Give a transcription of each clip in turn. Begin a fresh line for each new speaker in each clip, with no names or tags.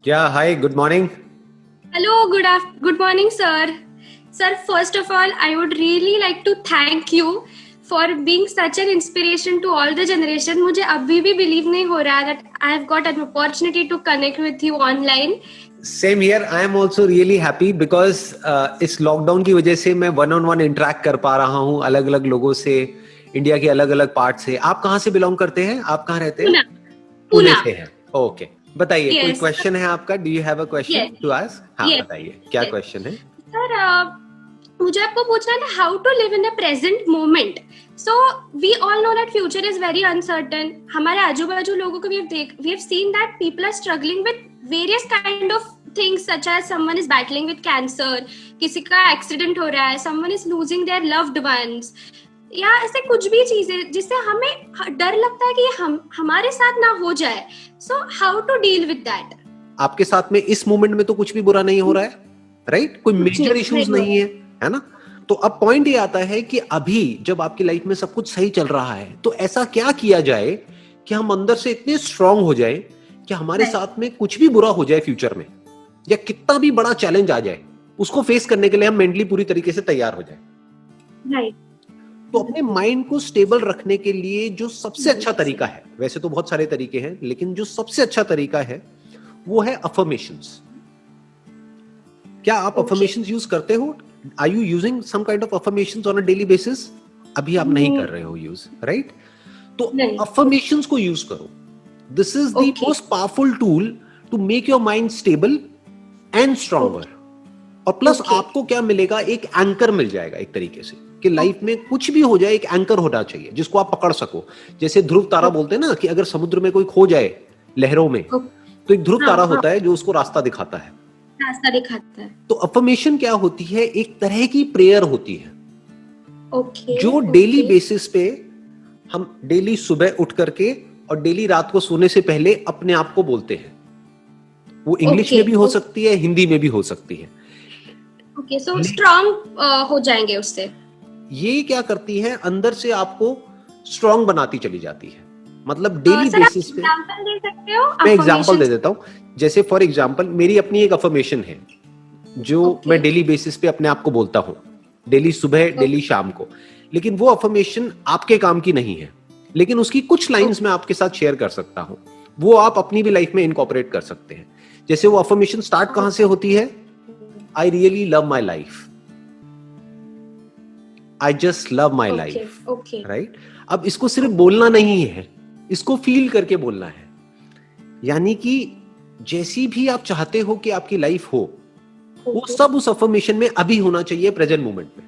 Yeah, hi, good morning.
Hello, good morning, sir. Sir, first of all, I would really like to thank you for being such an inspiration to all the generation. मुझे अभी भी believe नहीं हो रहा that I have got an opportunity to connect with you online.
Same here. I am also really happy because इस lockdown की वजह से मैं वन ऑन वन इंटरेक्ट कर पा रहा हूँ अलग अलग लोगों से, इंडिया के अलग अलग पार्ट से। आप कहाँ से बिलोंग करते हैं? आप कहाँ रहते हैं?
Pune,
Pune
Pune.
से हैं। ओके, बताइए, कोई
Yes,
क्वेश्चन है आपका? Do you have a question
yes,
to ask? हाँ,
yes,
बताइए, क्या
yes.
क्वेश्चन है?
Sir, मुझे आपको पूछना है how to live in the present moment. So we all know that future is very uncertain. हमारे आजू बाजू लोगों को we have seen that people are struggling with various kind of things such as someone is battling with cancer, किसी का accident हो रहा है, someone is losing their loved ones, या ऐसे कुछ भी चीजें जिससे हमें डर लगता है कि हमारे साथ ना हो जाए. So how to deal with that?
आपके साथ में इस मोमेंट में तो कुछ भी बुरा नहीं हो रहा है, राइट? कोई मेजर इश्यूज नहीं है ना? तो अब पॉइंट ये आता है कि अभी जब आपकी लाइफ में सब कुछ सही चल रहा है तो ऐसा क्या किया जाए कि हम अंदर से इतने स्ट्रांग हो जाए कि हमारे साथ में कुछ भी बुरा हो जाए फ्यूचर में, या कितना भी बड़ा चैलेंज आ जाए, उसको फेस करने के लिए हम मेंटली पूरी तरीके से तैयार हो जाए.
राइट.
तो अपने माइंड को स्टेबल रखने के लिए जो सबसे अच्छा तरीका है, वैसे तो बहुत सारे तरीके हैं, लेकिन जो सबसे अच्छा तरीका है वो है अफर्मेशंस. क्या आप अफर्मेशंस यूज करते हो? Are you using some kind of affirmations on a daily basis? अभी आप नहीं कर रहे हो यूज, राइट? तो अफर्मेशंस को यूज करो. This is the most powerful tool to make your mind stable and stronger. और प्लस आपको क्या मिलेगा? एक एंकर मिल जाएगा एक तरीके से कि लाइफ में कुछ भी हो जाए एक एंकर होना चाहिए जिसको आप पकड़ सको. जैसे ध्रुव तारा बोलते हैं ना कि अगर समुद्र में कोई खो जाए लहरों में, तो एक ध्रुव तारा होता है जो उसको रास्ता दिखाता है.
रास्ता दिखाता है.
तो अफर्मेशन क्या होती है? एक तरह की प्रेयर होती है जो डेली बेसिस पे हम डेली सुबह उठ करके और डेली रात को सोने से पहले अपने आप को बोलते हैं. वो इंग्लिश में भी हो सकती है, हिंदी में भी हो सकती है.
ओके, सो स्ट्रांग हो जाएंगे उससे.
ये क्या करती है? अंदर से आपको स्ट्रांग बनाती चली जाती है. मतलब डेली बेसिस पे.
एग्जांपल दे सकते हो?
मैं एग्जांपल दे देता हूं. जैसे फॉर एग्जांपल मेरी अपनी एक अफर्मेशन है जो मैं डेली बेसिस पे अपने आप को बोलता हूं, डेली सुबह, डेली शाम को. लेकिन वो अफर्मेशन आपके काम की नहीं है, लेकिन उसकी कुछ लाइंस मैं आपके साथ शेयर कर सकता हूं. वो आप अपनी भी लाइफ में इनकॉर्पोरेट कर सकते हैं. जैसे वो अफर्मेशन स्टार्ट कहां से होती है? आई really love my life. I just love my life, right? अब इसको सिर्फ बोलना नहीं है, इसको फील करके बोलना है. यानी कि जैसी भी आप चाहते हो कि आपकी लाइफ हो, वो सब उस अफर्मेशन में अभी होना चाहिए, प्रेजेंट मोमेंट में.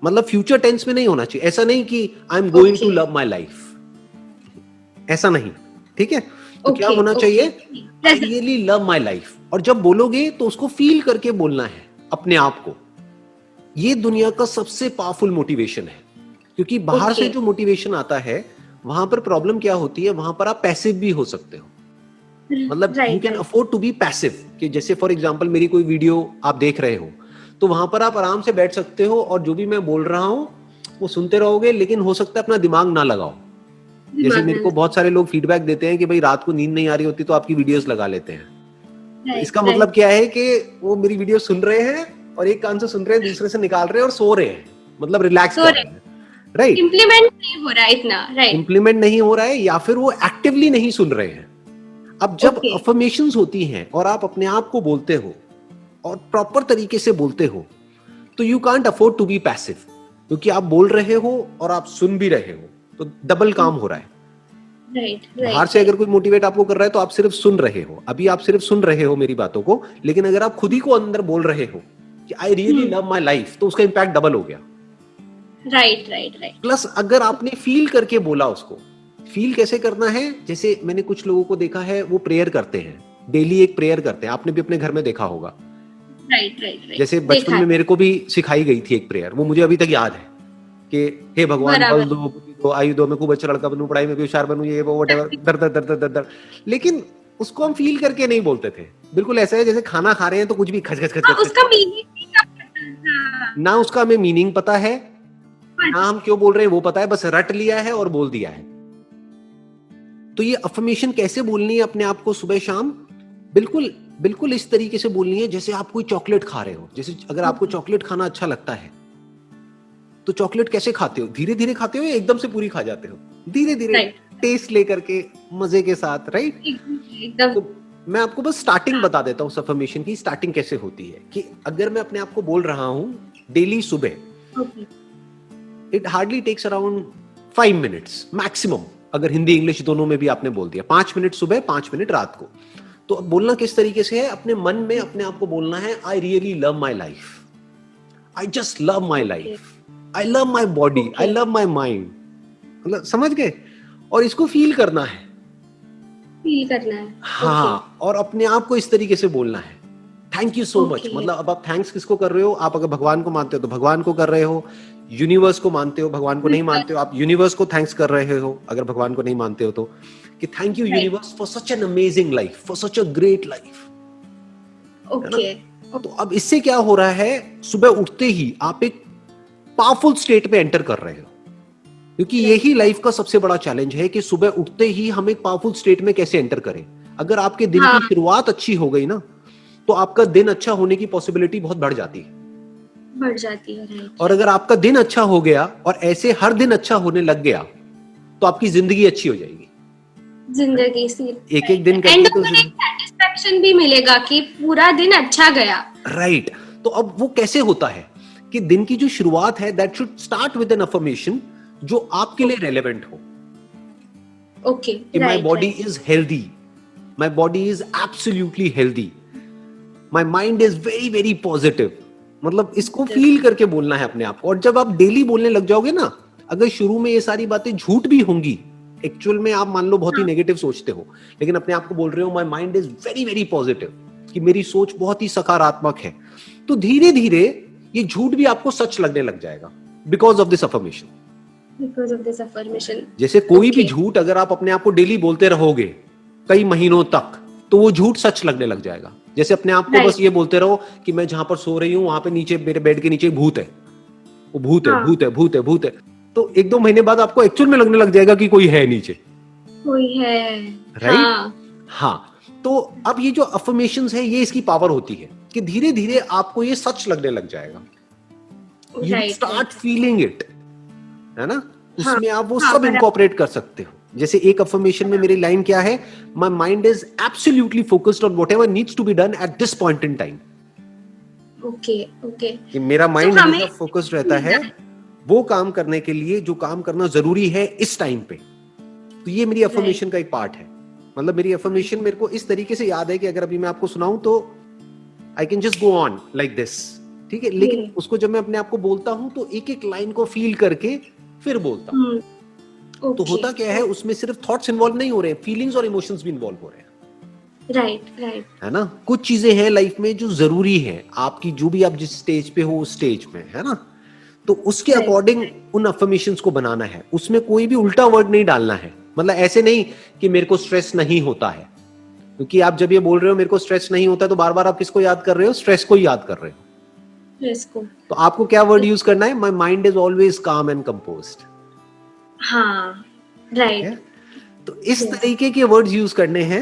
मतलब फ्यूचर टेंस में नहीं होना चाहिए. ऐसा नहीं कि I am going to love my life, ऐसा नहीं. ठीक है? तो क्या होना चाहिए? I really love my life. और जब बोलोगे तो उसको फील करके बोलना है अपने आप को. ये दुनिया का सबसे पावरफुल मोटिवेशन है, क्योंकि बाहर से जो मोटिवेशन आता है वहां पर प्रॉब्लम क्या होती है? वहां पर आप पैसिव भी हो सकते हो. मतलब you can afford to be passive. कि जैसे फॉर एग्जांपल मेरी कोई वीडियो आप देख रहे हो तो वहां पर आप आराम से बैठ सकते हो और जो भी मैं बोल रहा हूं वो सुनते रहोगे, लेकिन हो सकता है अपना दिमाग ना लगाओ. जैसे मेरे को बहुत सारे लोग फीडबैक देते हैं कि भाई रात को नींद नहीं आ रही होती तो आपकी वीडियोस लगा लेते हैं. तो इसका मतलब क्या है कि वो मेरी वीडियो सुन रहे हैं और एक कान से सुन रहे हैं, दूसरे से निकाल रहे हैं और सो रहे हैं. मतलब रिलैक्स कर रहे हैं, राइट?
इंप्लीमेंट नहीं हो रहा है इतना, राइट?
इंप्लीमेंट नहीं हो रहा है, या फिर वो एक्टिवली नहीं सुन रहे हैं. अब जब अफर्मेशंस होती हैं और आप अपने आप को बोलते हो और प्रॉपर तरीके से बोलते हो, तो you can't afford to be passive. क्योंकि आप बोल रहे हो और आप सुन भी रहे हो, तो डबल काम हो रहा है. बाहर से अगर कोई मोटिवेट आपको कर रहा है तो आप सिर्फ सुन रहे हो. अभी आप सिर्फ सुन रहे हो मेरी बातों को, लेकिन अगर आप खुद ही को अंदर बोल रहे हो कि आई रियली लव माई लाइफ, तो उसका इंपैक्ट डबल हो गया.
Right, right, right.
प्लस अगर आपने फील करके बोला उसको. फील कैसे करना है? जैसे मैंने कुछ लोगों को देखा है, वो प्रेयर करते हैं, डेली एक प्रेयर करते हैं. आपने भी अपने घर में देखा होगा.
राइट.
जैसे बचपन में मेरे को भी सिखाई गई थी एक प्रेयर, वो मुझे अभी तक याद है कि हे भगवान बल दो, बुद्धि दो, आयु दो, मैं खूब अच्छा लड़का बनूं, पढ़ाई में भी होशियार बनूं, ये वो व्हाटएवर, दर दर दर दर दर. लेकिन उसको हम फील करके नहीं बोलते थे. बिल्कुल ऐसा है जैसे खाना खा रहे हैं तो कुछ भी खच खच खच.
उसका मीनिंग
ना उसका हमें मीनिंग पता है, ना हम क्यों बोल रहे हैं वो पता है, बस रट लिया है और बोल दिया है. तो ये अफर्मेशन कैसे बोलनी है अपने आप को सुबह शाम? बिल्कुल बिल्कुल इस तरीके से बोलनी है जैसे आप कोई चॉकलेट खा रहे हो। जैसे अगर आपको चॉकलेट खाना अच्छा लगता है तो चॉकलेट कैसे खाते हो? धीरे धीरे खाते हो या एकदम से पूरी खा जाते हो? धीरे धीरे, टेस्ट लेकर के, मजे के साथ, राइट?
एकदम।
तो मैं आपको बस स्टार्टिंग बता देता हूँ अफर्मेशन की स्टार्टिंग कैसे होती है। कि अगर मैं अपने आप को बोल रहा हूँ डेली सुबह, it hardly takes around 5 minutes maximum. अगर हिंदी इंग्लिश दोनों में भी आपने बोल दिया, 5 मिनट सुबह, 5 मिनट रात को। तो अब बोलना किस तरीके से है? अपने मन में अपने आप को बोलना है, आई really love my life, I just love my life, I love my body, I love my mind. मतलब समझ गए? और इसको फील करना है,
फील करना है।
हाँ। और अपने आप को इस तरीके से बोलना है, थैंक यू सो मच। मतलब अब आप थैंक्स किसको कर रहे हो? आप अगर भगवान को मानते हो तो भगवान को कर रहे हो, यूनिवर्स को मानते हो, भगवान को नहीं मानते हो, आप यूनिवर्स को थैंक्स कर रहे हो अगर भगवान को नहीं मानते हो तो, कि thank you universe for such an amazing life, for such a great life.
Okay.
तो अब इससे क्या हो रहा है? सुबह उठते ही आप एक पावरफुल स्टेट में एंटर कर रहे हो, क्योंकि यही लाइफ का सबसे बड़ा चैलेंज है कि सुबह उठते ही हम एक पावरफुल स्टेट में कैसे एंटर करें। अगर आपके दिन की शुरुआत अच्छी हो गई ना, तो आपका दिन अच्छा होने की पॉसिबिलिटी बहुत बढ़ जाती है। और अगर आपका दिन अच्छा हो गया और ऐसे हर दिन अच्छा होने लग गया, तो आपकी जिंदगी अच्छी हो जाएगी।
जिंदगी
एक एक दिन करके तो
सेटिस्फैक्शन भी मिलेगा कि पूरा दिन अच्छा गया।
राइट। तो अब वो कैसे होता है कि दिन की जो शुरुआत है, that should start with an affirmation जो आपके लिए रेलेवेंट हो।
Okay.
My body is healthy, my body is absolutely healthy, my mind is very very positive. मतलब इसको फील करके बोलना है अपने आप को। और जब आप डेली बोलने लग जाओगे ना, अगर शुरू में ये सारी बातें झूठ भी होंगी, एक्चुअल में आप मान लो बहुत ही नेगेटिव सोचते हो, लेकिन अपने आप को बोल रहे हो my mind is very very positive, कि मेरी सोच बहुत ही सकारात्मक है, तो धीरे धीरे ये झूठ भी आपको सच लगने लग जाएगा बिकॉज ऑफ दिस अफर्मेशन। जैसे कोई भी झूठ अगर आप अपने आप को डेली बोलते रहोगे कई महीनों तक, तो वो झूठ सच लगने लग जाएगा। जैसे अपने आप को बस ये बोलते रहो कि मैं जहां पर सो रही हूं वहां पे नीचे मेरे बेड के नीचे भूत है, वो भूत है, भूत है, भूत है, भूत है, तो 1-2 महीने बाद आपको एक्चुअल में लगने लग जाएगा कि कोई है नीचे,
कोई है,
राइट? हाँ। तो अब ये जो अफर्मेशंस है, ये इसकी पावर होती है कि धीरे धीरे आपको ये सच लगने लग जाएगा। यू स्टार्ट फीलिंग इट, है ना? उसमें आप वो सब इनकॉर्पोरेट कर सकते हो। जैसे एक अफर्मेशन में मेरी लाइन क्या है? My mind is absolutely focused on whatever needs to be done at this point in time.
Okay okay.
कि मेरा माइंड हमेशा फोकस्ड रहता है वो काम करने के लिए जो काम करना जरूरी है इस टाइम पे। तो ये मेरी अफर्मेशन का एक पार्ट है। मतलब मेरी अफर्मेशन मेरे को इस तरीके से याद है कि अगर अभी मैं आपको सुनाऊं तो I can just go on like this, ठीक है? लेकिन उसको जब मैं अपने आप को बोलता हूं तो एक एक लाइन को फील करके फिर बोलता हूं। तो होता क्या है, उसमें सिर्फ थॉट्स इन्वॉल्व नहीं हो रहे हैं, फीलिंग्स और इमोशंस भी इन्वॉल्व हो रहे हैं।
राइट।
है ना? कुछ चीजें हैं लाइफ में जो जरूरी है आपकी, जो भी आप जिस स्टेज पे हो उस स्टेज में, है ना? तो उसके अकॉर्डिंग उन अफर्मेशंस को बनाना है। उसमें कोई भी उल्टा वर्ड नहीं डालना है। मतलब ऐसे नहीं कि मेरे को स्ट्रेस नहीं होता है, क्योंकि आप जब ये बोल रहे हो मेरे को स्ट्रेस नहीं होता, तो बार बार आप किसको याद कर रहे हो? स्ट्रेस को ही याद कर रहे हो। तो आपको क्या वर्ड यूज करना है? माय माइंड इज ऑलवेज काम एंड कंपोज्ड।
हाँ, राइट।
तो इस तरीके के वर्ड्स यूज करने हैं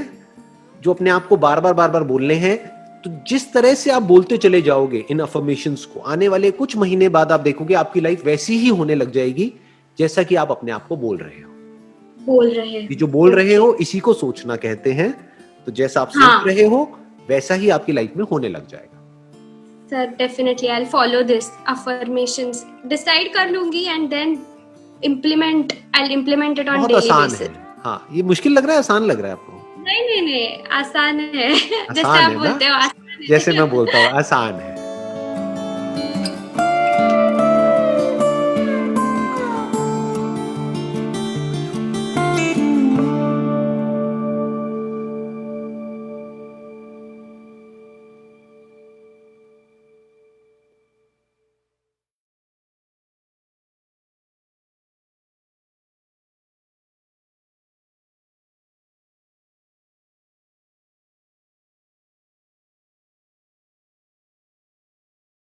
जो अपने आप को बार बार बोलने हैं। तो जिस तरह से आप बोलते चले जाओगे इन अफर्मेशंस को, आने वाले कुछ महीने बाद आप देखोगे आपकी लाइफ वैसी ही होने लग जाएगी जैसा कि आप अपने आप को बोल रहे हो। जो बोल रहे हो इसी को सोचना कहते हैं। तो जैसा आप सोच रहे हो वैसा ही आपकी लाइफ में होने लग जाएगा।
Sir definitely I will follow this affirmations, decide कर लूंगी and then implement it on daily basis।
हाँ, ये मुश्किल लग रहा है, आसान लग रहा है आपको?
नहीं, आसान है। जैसे आप बोलते हो आसान है।
जैसे मैं बोलता हूँ आसान है।